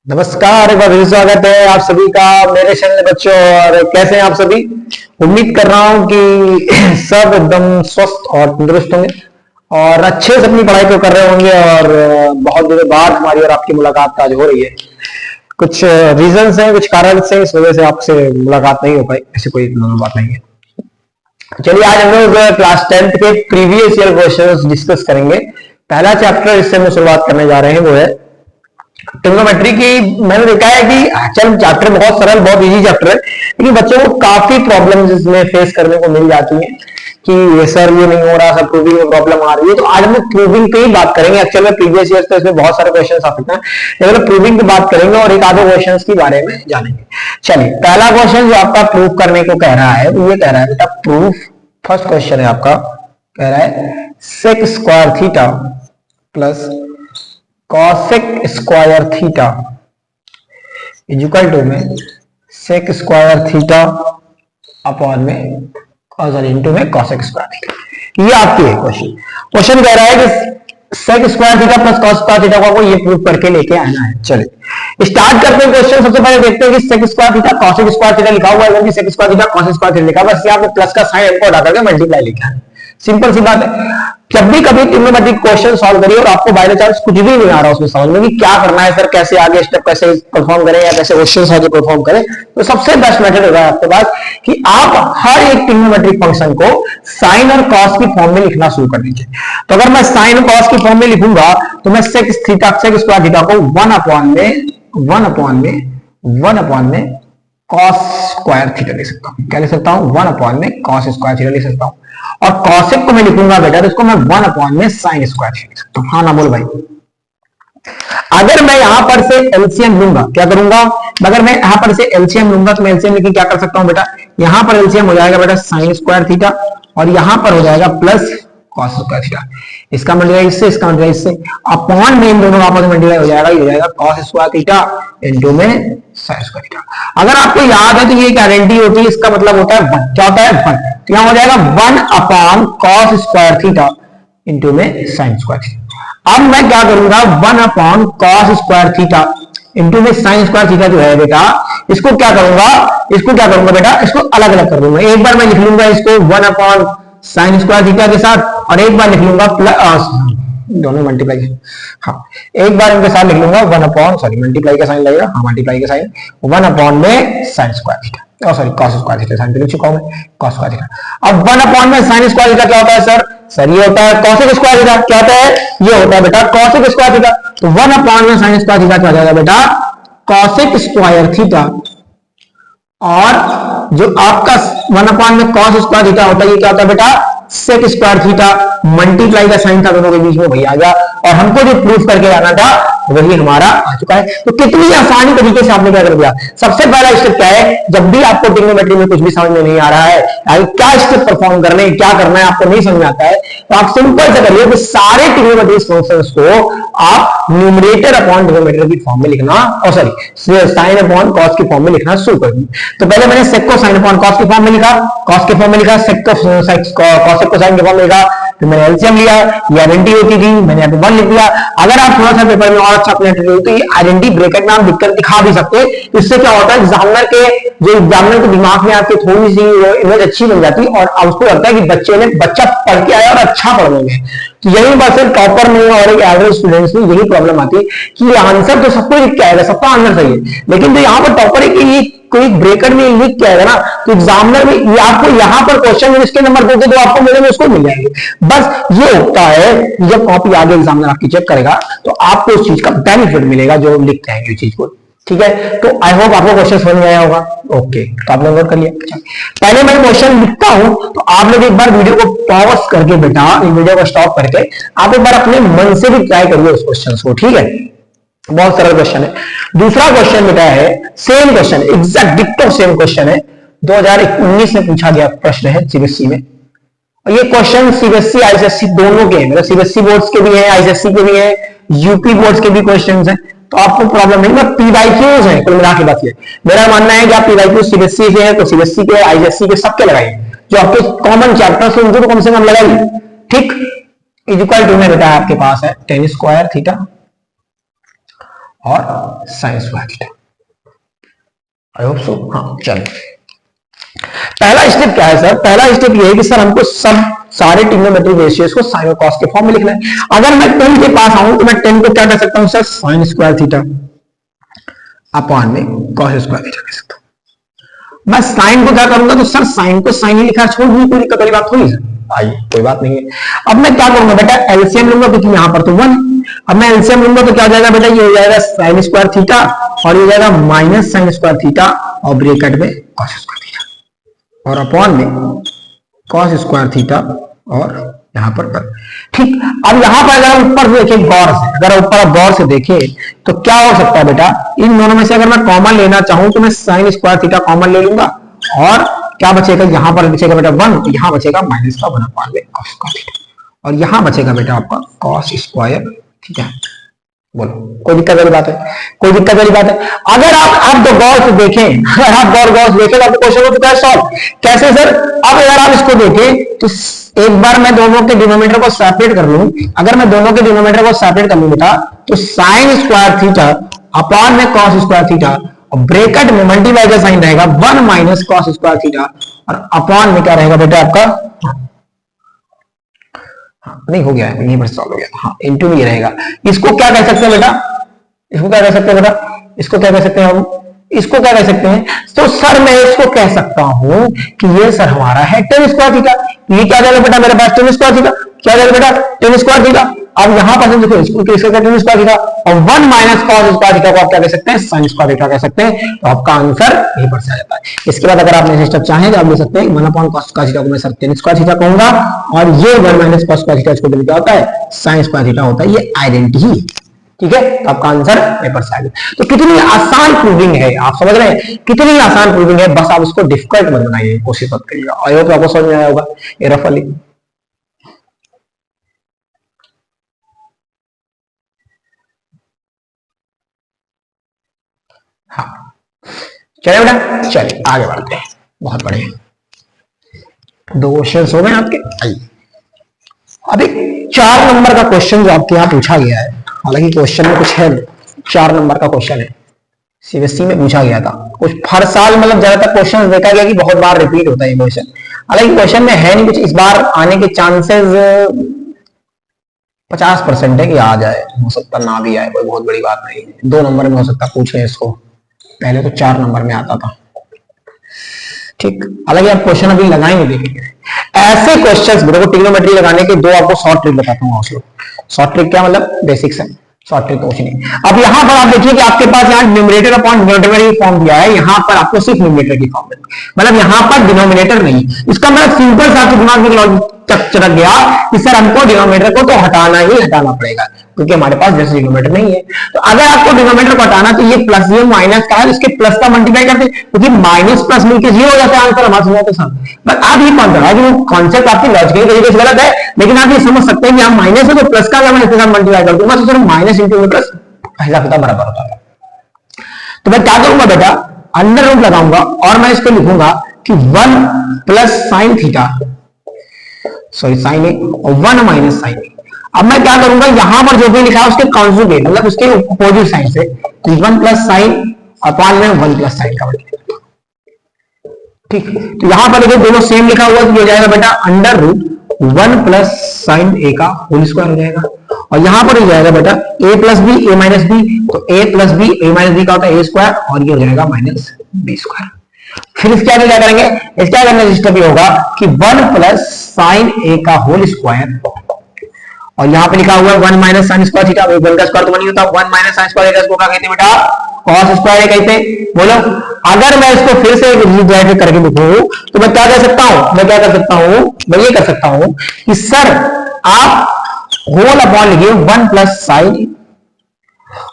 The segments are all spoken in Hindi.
नमस्कार, एक बार फिर स्वागत है आप सभी का मेरे चैनल बच्चों। और कैसे हैं आप सभी? उम्मीद कर रहा हूं कि सब एकदम स्वस्थ और तंदुरुस्त होंगे और अच्छे से अपनी पढ़ाई को कर रहे होंगे। और बहुत दिनों बाद हमारी और आपकी मुलाकात आज हो रही है। कुछ रीजंस हैं, कुछ कारण से इस वजह से आपसे मुलाकात नहीं हो पाई, ऐसी कोई बात नहीं है। चलिए, आज हम लोग क्लास 10th के प्रीवियस ईयर क्वेश्चंस डिस्कस करेंगे। पहला चैप्टर इससे हम शुरुआत करने जा रहे हैं वो है ट्रिग्नोमेट्री की। मैंने देखा है कि चल चैप्टर बहुत सरल, बहुत इजी चैप्टर है, लेकिन बच्चों को काफी प्रॉब्लम्स इसमें फेस करने को मिल जाती है कि ये सर ये नहीं हो रहा, सब प्रूविंग में प्रॉब्लम आ रही है। तो आज हम लोग प्रूविंग पे ही बात करेंगे। एक्चुअल में प्रीवियस ईयर तो इसमें बहुत सारे क्वेश्चन आ सकते हैं, लेकिन प्रूविंग पे बात करेंगे और एक आधे क्वेश्चन के बारे में जानेंगे। चलिए, पहला क्वेश्चन जो आपका प्रूव करने को कह रहा है वो ये कह रहा है बेटा प्रूफ। फर्स्ट क्वेश्चन है आपका, कह रहा है sec square theta plus cosec square theta equal to में सेक स्क्वायर थीटा अपॉन में सॉरी इंटू में कॉसेक स्क्वायर थीटा। ये आपकी है क्वेश्चन। क्वेश्चन कह रहा है कि sec square theta plus cos square theta को ये प्रूव करके लेके आना है। चलिए स्टार्ट करते हैं क्वेश्चन। सबसे पहले देखते हैं कि sec square theta cosec square theta लिखा हुआ है कि sec square theta cosec square theta लिखा, बस यहाँ पे प्लस का साइन हमको हटा करके मल्टीप्लाई लिखा है। सिंपल सी बात है। जब भी कभी ट्रिग्नोमेट्रिक क्वेश्चन सॉल्व करिए और आपको बाय चांस कुछ भी नहीं आ रहा उसमें समझ में कि क्या करना है, सर कैसे आगे स्टेप कैसे परफॉर्म करें या कैसे क्वेश्चन आगे परफॉर्म करें, तो सबसे बेस्ट मेथड होगा आपके पास कि आप हर एक ट्रिग्नोमेट्रिक फंक्शन को साइन और कॉस की फॉर्म में लिखना शुरू कर दीजिए। तो अगर मैं साइन और कॉस की फॉर्म में लिखूंगा तो मैं सेक स्क्वायर थीटा को वन अपॉन में कॉस स्क्वायर थीटा लिख सकता हूं। क्या लिख सकता हूं? वन अपॉन में कॉस स्क्वायर थीटा लिख सकता हूं। और कॉसेक को मैं लिखूंगा बेटा तो इसको मैं वन अपॉन में साइन स्क्वायर थीटा लिख सकता हूं। हाँ ना बोल भाई। अगर मैं यहां पर से एलसीएम लूंगा, क्या करूंगा? अगर मैं यहां पर से एलसीएम लूंगा तो मैं एलसीएम लेके क्या कर सकता हूं बेटा? यहां पर एलसीएम हो जाएगा बेटा साइन स्क्वायर थीटा और यहां पर हो जाएगा प्लस कॉस स्क्वायर थीटा। इसका मल्टीप्लाई इससे, इसका मल्टीप्लाई इससे, अपॉन में इन दोनों आपस में मल्टीप्लाई हो जाएगा, ये हो जाएगा कॉस स्क्वायर थीटा इनटू में साइन स्क्वायर थीटा। अगर आपको याद है तो ये एक आइडेंटिटी होती है, इसका मतलब होता है वन। क्या होता है? वन। तो यहां हो जाएगा one upon cos square theta into में साइन स्क्वायर थीटा। अब मैं क्या करूंगा? One upon cos square theta into में साइन स्क्वायर थीटा जो है बेटा, इसको क्या करूंगा बेटा? इसको अलग अलग कर दूंगा। एक बार मैं लिख लूंगा इसको one upon sine square theta के साथ और एक बार लिख लूंगा प्लस दोनों मल्टीप्लाई। हाँ, एक बार इनके साथ लिख लूंगा वन अपॉन सॉरी मल्टीप्लाई का साइन लगेगा, हाँ मल्टीप्लाई का साइन, वन अपॉन में साइन स्क्वायर थीटा और sorry cos square theta, sine लिख चुका हूं मैं, कॉस स्क्वायर थीटा। अब वन अपॉन में साइन स्क्वायर थीटा क्या होता है सर? सर ये होता है कॉसेक स्क्वायर थीटा। क्या होता है? ये होता है बेटा कॉसेक स्क्वायर थीटा। तो वन अपॉन में साइन स्क्वायर थीटा क्या हो जाएगा बेटा? Cosec square theta. और जो आपका वन अपॉन में कॉस स्क्वायर थीटा होता है ये क्या होता है बेटा? Sec square theta. मल्टीप्लाई का साइन था दोनों के बीच में, वही आ गया। और हमको जो प्रूफ करके आना था वही हमारा आ चुका है। तो कितनी आसानी तरीके से आपने क्या कर दिया। सबसे पहला स्टेप क्या है? जब भी आपको ट्रिग्नोमेट्री में कुछ भी समझ में नहीं आ रहा है, क्या स्टेप परफॉर्म करने, क्या करना है आपको नहीं समझ आता है, तो आप सिंपल से करिए कि सारे ट्रिग्नोमेट्रिक फंक्शंस को आप न्यूमरेटर अपॉन डिनोमिनेटर की फॉर्म में लिखना, और सॉरी साइन अपॉन कॉस की फॉर्म में लिखना शुरू कर दिया। तो पहले मैंने सेक को साइन अपॉन कॉस की फॉर्म में लिखा, कॉस के फॉर्म में लिखा, सेक को कॉसेक को साइन के फॉर्म में लिखा, तो मैंने एलसीएम लिया, ये आइडेंटिटी होती थी, मैंने यहाँ पे वन लिख दिया। अगर आप थोड़ा सा पेपर में और अच्छा अपने तो ये आइडेंटिटी ब्रैकेट में आप लिखकर दिखा भी सकते हैं। इससे क्या होता है एग्जामिनर के दिमाग में आपके थोड़ी सी इमेज अच्छी बन जाती है और उसको लगता है कि बच्चा पढ़ के आया और अच्छा पढ़ लेंगे। तो यही बस टॉपर में और एक एवरेज स्टूडेंट्स में यही प्रॉब्लम आती है कि आंसर तो सबको लिख के आएगा, सबका आंसर सही है, लेकिन जो यहाँ पर टॉपर है कि ये कोई ब्रेकर में लिख के आएगा ना, तो एग्जामिनर में आपको यहाँ पर क्वेश्चन में इसके नंबर देते तो आपको मिलेंगे, उसको मिल जाएंगे। बस ये होता है जब कॉपी आगे एग्जामिनर आपकी चेक करेगा तो आपको उस चीज का बेनिफिट मिलेगा जो लिखते हैं चीज को। ठीक है, तो आई होप आपको क्वेश्चन समझ में आया होगा। ओके, तो आपने नोट कर लिया। पहले मैं क्वेश्चन लिखता हूं तो आप लोग एक बार वीडियो को पॉज करके बेटा, वीडियो को स्टॉप करके आप एक बार अपने मन से भी ट्राई करिए उस क्वेश्चन को। ठीक है, बहुत सरल क्वेश्चन है। दूसरा क्वेश्चन बेटा है सेम क्वेश्चन, एग्जैक्ट डिक्टो सेम क्वेश्चन है, 2019 में पूछा गया प्रश्न है सीबीएसई में। और ये क्वेश्चन सीबीएसई आईसीएसई दोनों के हैं, मतलब सीबीएसई बोर्ड्स के भी हैं, आईसीएसई के भी हैं, यूपी बोर्ड्स के भी क्वेश्चंस हैं, तो आपको प्रॉब्लम नहीं। मतलब पीवाईक्यूज है कुल मिला के बात ये मेरा मानना है कि आप पीवाईक्यू सीबीएसई के हैं तो सीबीएसई के, आईसीएसई के सबके लगाइए, जो आपके कॉमन चैप्टर्स हैं उनको तो कम से कम लगाइए। ठीक, इक्वल टू में बेटा आपके पास है tan स्क्वायर थीटा और sign square theta. I hope so. हाँ चलो, पहला स्टेप क्या है सर? पहला स्टेप ये है कि सर हमको सब सारे ट्रिग्नोमेट्रिक रेशियोज को साइन और कॉस के फॉर्म में लिखना है। अगर मैं 10 के पास आऊं तो मैं 10 को क्या कर सकता हूं sir? Sign square theta upon में कॉस स्क्वायर थीटा कह सकता हूं। मैं साइन को क्या करूंगा तो सर साइन को साइन ही लिखा छोड़ दूंगी, कोई दिक्कत वाली बात थोड़ी है भाई, कोई बात नहीं है। अब मैं क्या करूंगा बेटा? एलसीएम लूंगा क्योंकि यहां पर तो 1। अब मैं एलसीएम लूंगा तो क्या हो जाएगा बेटा? ये हो जाएगा साइन स्क्वायर थीटा और ये हो जाएगा माइनस साइन स्क्वायर थीटा और ब्रैकेट में कॉस स्क्वायर थीटा और अपॉन में कॉस स्क्वायर थीटा और यहां पर ठीक। अब यहां पर अगर ऊपर देखें गौर से, अगर ऊपर गौर से देखें तो क्या हो सकता है बेटा? इन दोनों में से अगर मैं कॉमन लेना चाहूं तो मैं साइन स्क्वायर थीटा कॉमन ले लूंगा और क्या बचेगा? यहां पर बचेगा बेटा 1, तो यहां बचेगा माइनस का 1 अपॉन में कॉस स्क्वायर थीटा और यहां बचेगा बेटा आपका कॉस स्क्वायर थीटा। बोलो कोई दिक्कत वाली बात है? कोई दिक्कत वाली बात है? अगर आप दो गौर से देखें, अगर आप गौर से देखें तो आपको क्वेश्चन हो चुका है सॉल्व। कैसे सर? अब अगर आप इसको देखें तो एक बार मैं दोनों के डिनोमिनेटर को सेपरेट कर लूं, अगर मैं दोनों के डिनोमिनेटर को सेपरेट कर लूं बेटा तो साइन स्क्वायर थीटा अपॉन में कॉस स्क्वायर थीटा और ब्रैकेट में मल्टीप्लाई का साइन रहेगा 1 माइनस कॉस स्क्वायर थीटा और अपॉन में क्या रहेगा बेटा आपका? हाँ, नहीं हो गया है, यहीं पर सॉल्व हो गया। हाँ इंटू में रहेगा। इसको क्या कह सकते हैं बेटा? इसको क्या कह सकते हैं बेटा? इसको क्या कह सकते हैं हम? इसको क्या कह सकते हैं? तो सर मैं इसको कह सकता हूं कि ये सर हमारा है tan स्क्वायर थीटा। ये क्या जाएगा बेटा मेरे पास? tan square theta. क्या जाएगा बेटा? tan square theta. अब यहां पर देखो इसको tan स्क्वायर थीटा और 1 माइनस कॉस स्क्वायर थीटा को आप क्या कह सकते हैं? sin स्क्वायर थीटा कह सकते हैं। तो आपका आंसर यहीं पर से आ जाता है। इसके बाद अगर आप नेक्स्ट स्टेप चाहें तो आप ले सकते हैं 1 अपॉन cos स्क्वायर थीटा को मैं सर tan स्क्वायर थीटा कहूंगा और ये 1 माइनस cos स्क्वायर थीटा इसको क्या होता है? sin स्क्वायर थीटा होता है। ये आइडेंटिटी, ठीक है? तो आपका आंसर पेपर से आ गया। तो कितनी आसान प्रूविंग है, आप समझ रहे हैं? कितनी आसान प्रूविंग है, बस आप उसको डिफिकल्ट मत बनाइए, कोशिश मत करिएगा। और तो आपको समझ में आया होगा ये रफ वाली। हाँ चलिए बेटा, चलिए आगे बढ़ते हैं। बहुत बढ़िया, 2 क्वेश्चन हो गए आपके। आइए अभी 4 नंबर का क्वेश्चन जो आपके यहाँ पूछा गया है, हालांकि क्वेश्चन में कुछ है, 4 नंबर का क्वेश्चन है, सीबीएसई में पूछा गया था। कुछ हर साल मतलब ज्यादातर क्वेश्चन देखा गया कि बहुत बार रिपीट होता है ये क्वेश्चन। हालांकि क्वेश्चन में है नहीं कुछ, इस बार आने के चांसेस 50% है कि आ जाए, हो सकता ना भी आए, कोई बहुत बड़ी बात नहीं। 2 नंबर में हो सकता पूछ रहे इसको, पहले तो 4 नंबर में आता था, ठीक। हालांकि आप क्वेश्चन अभी लगा ही नहीं देखेंगे ऐसे क्वेश्चंस। देखो ट्रिग्नोमेट्री लगाने के 2 आपको शॉर्ट ट्रिक बताता हूँ। शॉर्ट ट्रिक क्या मतलब? बेसिक्स है, शॉर्ट ट्रिक कुछ नहीं। अब यहां पर आप देखिए कि आपके पास यहाँ न्यूमरेटर अपॉन डिनोमिनेटर की फॉर्म दिया है, यहां पर आपको सिर्फ न्यूमरेटर की फॉर्म है, मतलब यहां पर डिनोमिनेटर नहीं। इसका मतलब सिंपल सा आपके दिमाग में लॉजिक चरक गया कि सर हमको डिनोमिनेटर को तो हटाना ही हटाना पड़ेगा क्योंकि हमारे पास जैसे डिनोमिनेटर नहीं है। तो अगर आपको डिनोमिनेटर को हटाना तो ये प्लस ये माइनस का है, इसके प्लस का मल्टीप्लाई करते क्योंकि माइनस प्लस मिलकर 0 हो जाता है आंसर हमारे साथ के साथ। बट आप ये कौन सा वो कॉन्सेप्ट आपकी लॉजिकल तरीके से गलत है, लेकिन आप ये समझ सकते हैं कि हम माइनस है तो प्लस का अगर मैं इसके साथ मल्टीप्लाई कर दूंगा तो सिर्फ माइनस इंटू प्लस पहला पता बराबर होता है। तो मैं क्या करूंगा बेटा? अंडर रूट लगाऊंगा और मैं इसको लिखूंगा कि 1 plus sine theta, sorry sine A और 1 माइनस साइन ए। अब मैं क्या करूंगा? यहां पर जो भी लिखा है उसके कॉन्जुगेट मतलब उसके अपोजिट साइन से 1 प्लस साइन अपॉन में 1 प्लस साइन का मल्टीप्लाई, ठीक। तो यहां पर देखो दोनों सेम लिखा हुआ तो हो जाएगा बेटा under root 1 plus sine A का होल स्क्वायर हो जाएगा और यहां पर हो जाएगा बेटा a plus B A minus B, तो a plus B A minus B का होता है a स्क्वायर और ये हो जाएगा माइनस बी स्क्वायर। फिर इसके आगे क्या करेंगे? इसके आगे करने सिस्टम ये होगा कि 1 प्लस साइन ए का होल स्क्वायर और यहां पे लिखा हुआ है 1 माइनस साइन स्क्वायर थीटा, 1 का स्क्वायर तो नहीं होता, 1 माइनस साइन स्क्वायर थीटा को क्या कहते हैं बेटा? कॉस स्क्वायर कहते हैं। बोलो अगर मैं इसको फिर से रीडायरेक्ट करके लिखूं तो मैं क्या कर सकता हूं? मैं क्या कर सकता हूं? मैं ये कर सकता हूं कि सर आप होल अपॉन लिखिए 1 प्लस साइन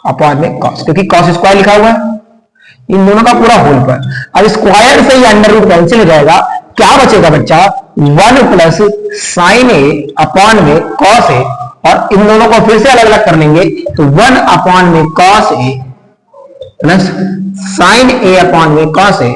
अपॉन में कॉस, क्योंकि कॉस स्क्वायर लिखा हुआ है इन दोनों का पूरा होल पर। अब स्क्वायर से ये अंडर रूट कैंसिल हो जाएगा, क्या बचेगा बच्चा? 1 प्लस साइन ए अपॉन में कॉस ए और इन दोनों को फिर से अलग अलग कर लेंगे तो 1 अपॉन में cos A plus sine A upon में कॉस ए।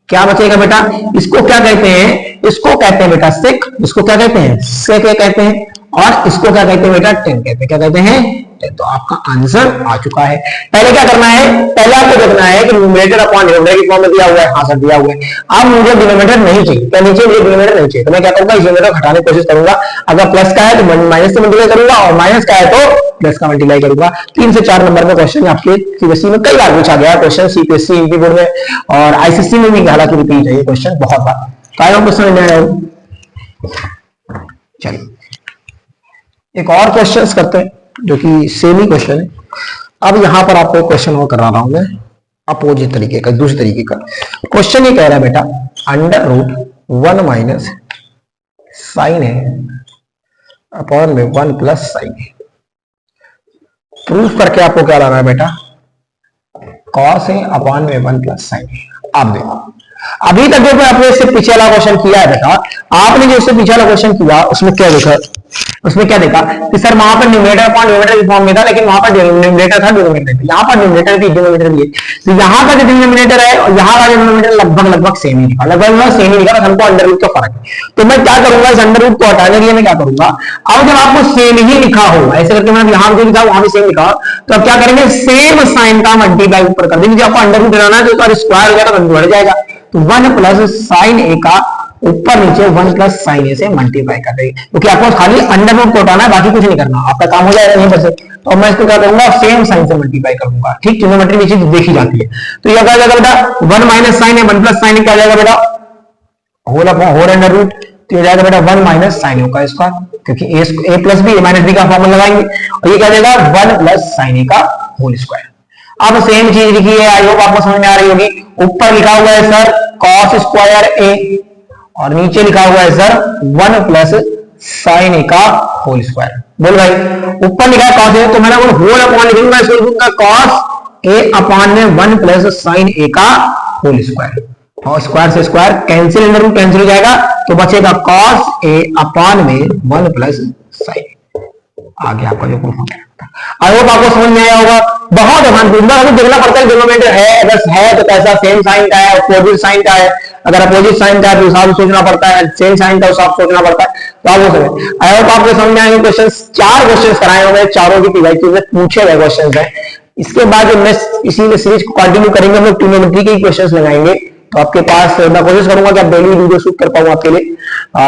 क्या बचेगा बेटा? इसको क्या कहते हैं? इसको कहते हैं बेटा सेक। इसको क्या कहते हैं? सेक कहते हैं और इसको क्या कहते हैं बेटा? टेन कहते हैं। क्या कहते हैं? सकते हैं। तो आपका आंसर आ चुका है। पहले क्या करना है, पहले आपको देखना है कि न्यूमरेटर अपॉन डिनोमिनेटर की फॉर्म में दिया हुआ है, हाँ सर दिया हुआ है। अब मुझे डिनोमिनेटर नहीं चाहिए, क्या नीचे मुझे डिनोमिनेटर नहीं चाहिए, तो मैं क्या करूंगा, इस डिनोमिनेटर हटाने की कोशिश करूंगा। अगर प्लस का है तो माइनस से मल्टीप्लाई करूंगा, और माइनस का है तो प्लस का मल्टीप्लाई करूंगा। 3 से 4 नंबर में क्वेश्चन आपके सीबीएसई में कई बार पूछा गया क्वेश्चन, सीपीएससी यूपी बोर्ड में और आईसीएससी में भी हालांकि रिपीट है ये क्वेश्चन बहुत बार। कायरों को समझ में आया। चलिए एक और क्वेश्चन करते हैं जो कि सेम ही क्वेश्चन है। अब यहां पर आपको क्वेश्चन और करा रहा हूं मैं अपोजिट तरीके का, दूसरे तरीके का क्वेश्चन। ये कह रहा है बेटा अंडर रूट 1 माइनस साइन है अपॉन में 1 प्लस साइन है। प्रूफ करके आपको क्या लाना है बेटा, कॉस है अपॉन में 1 प्लस साइन है। आप देखो अभी तक जो आपने इससे पीछे वाला क्वेश्चन किया है बेटा, आपने जो इससे पीछे वाला क्वेश्चन किया उसमें क्या देखा, उसमें क्या देखा कि सर वहां पर न्यूमरेटर अपॉन डिनोमिनेटर की फॉर्म में था, लेकिन वहां पर डिनोमिनेटर था डिनोमिनेटर भी, यहाँ पर डिनोमिनेटर भी डिनोमिनेटर भी है। तो यहाँ का जो डिनोमिनेटर है और यहाँ का डिनोमिनेटर लगभग सेम ही लिखा, लगभग सेम ही लिखा, बस हमको अंडर रूट का फर्क है। तो मैं क्या करूंगा, इस अंडर रूट को हटाने के लिए मैं क्या करूंगा, अब जब आपको सेम ही लिखा हो, ऐसे करके मैं यहाँ भी लिखा वहां भी सेम लिखा, तो अब क्या करेंगे, सेम साइन का मल्टीप्लाई ऊपर कर देंगे। आपको अंडर रूट बनाना है तो स्क्वायर हो जाएगा, तो बढ़ जाएगा। तो 1 प्लस साइन ए का ऊपर नीचे 1 प्लस साइन ए से मल्टीप्लाई कर देंगे, क्योंकि आपको खाली अंडर रूट को हटाना है, बाकी कुछ नहीं करना, आपका काम हो जाएगा यहीं पर से। तो मैं इसको क्या करूंगा, सेम साइन से मल्टीप्लाई करूंगा। ठीक, ट्रिग्नोमेट्री में चीज देखी जाती है। तो ये क्या जाएगा बेटा, 1 माइनस साइन है 1 प्लस साइन क्या जाएगा बेटा, होल अंडर रूट। तो ये जाएगा बेटा 1 माइनस साइन ए का स्क्वायर, क्योंकि ए plus B A minus B का फॉर्मूला लगाएंगे, और ये क्या जाएगा 1 प्लस साइन ए का होल स्क्वायर। अब सेम चीज लिखी है, आई होप आपको समझ में आ रही होगी। ऊपर लिखा हुआ है सर कॉस स्क्वायर ए, और नीचे लिखा हुआ है सर 1 प्लस साइन ए का होल स्क्वायर। बोल भाई, ऊपर लिखा है कॉस ए, तो मैंने वो होल अपॉन लिखूंगा, इसको लिखूंगा कॉस ए अपॉन में 1 प्लस साइन ए का होल स्क्वायर, और स्क्वायर से square cancel, under root cancel हो जाएगा, तो बचेगा कॉस ए अपॉन में 1 प्लस साइन। आगे आपका जो प्रूफ हो गया, आई होप आपको समझ में आया होगा। बहुत आसान प्रूफ, हमें देखना पड़ता है डिनोमिनेटर है, अगर है तो कैसा, सेम साइन का है, अपोजिट साइन का है। अगर अपोजिट साइन का है तो हिसाब सोचना पड़ता है, सेम साइन का हिसाब सोचना पड़ता है। तो आप वो समझ, आई होप आपको समझ में आएंगे। क्वेश्चन 4 क्वेश्चन कराए होंगे, चारों की पीवाईक्यू में पूछे गए क्वेश्चन है। इसके बाद मैं इसी सीरीज को कंटिन्यू करेंगे, हम लोग ट्रिग्नोमेट्री के क्वेश्चन लगाएंगे। तो आपके पास मैं कोशिश करूंगा कि आप डेली वीडियो शूट कर पाऊं आपके लिए,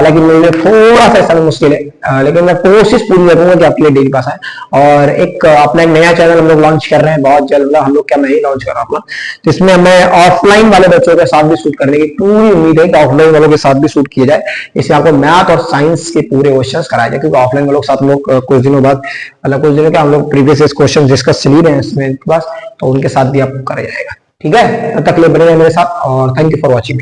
लेकिन मेरे लिए थोड़ा सा समय मुश्किल है, लेकिन मैं कोशिश पूरी करूंगा कि आपके लिए डेली पास आए। और एक अपना एक नया चैनल हम लोग लॉन्च कर रहे हैं बहुत जल्द, हम लोग क्या मैं ही लॉन्च कर रहा हूँ, तो इसमें हमें ऑफलाइन वाले बच्चों के साथ भी शूट करने की पूरी उम्मीद है कि ऑफलाइन वालों के साथ भी शूट किया जाए। इससे आपको मैथ और साइंस के पूरे क्वेश्चन कराए जाए, क्योंकि ऑफलाइन वालों के साथ हम लोग कुछ दिनों बाद, मतलब कुछ दिनों के हम लोग प्रीवियस क्वेश्चन डिस्कस चली रहे हैं इसमें पास, तो उनके साथ भी आपको कराया जाएगा। ठीक है, तब तक ले बने रहे मेरे साथ, और थैंक यू फॉर वॉचिंग।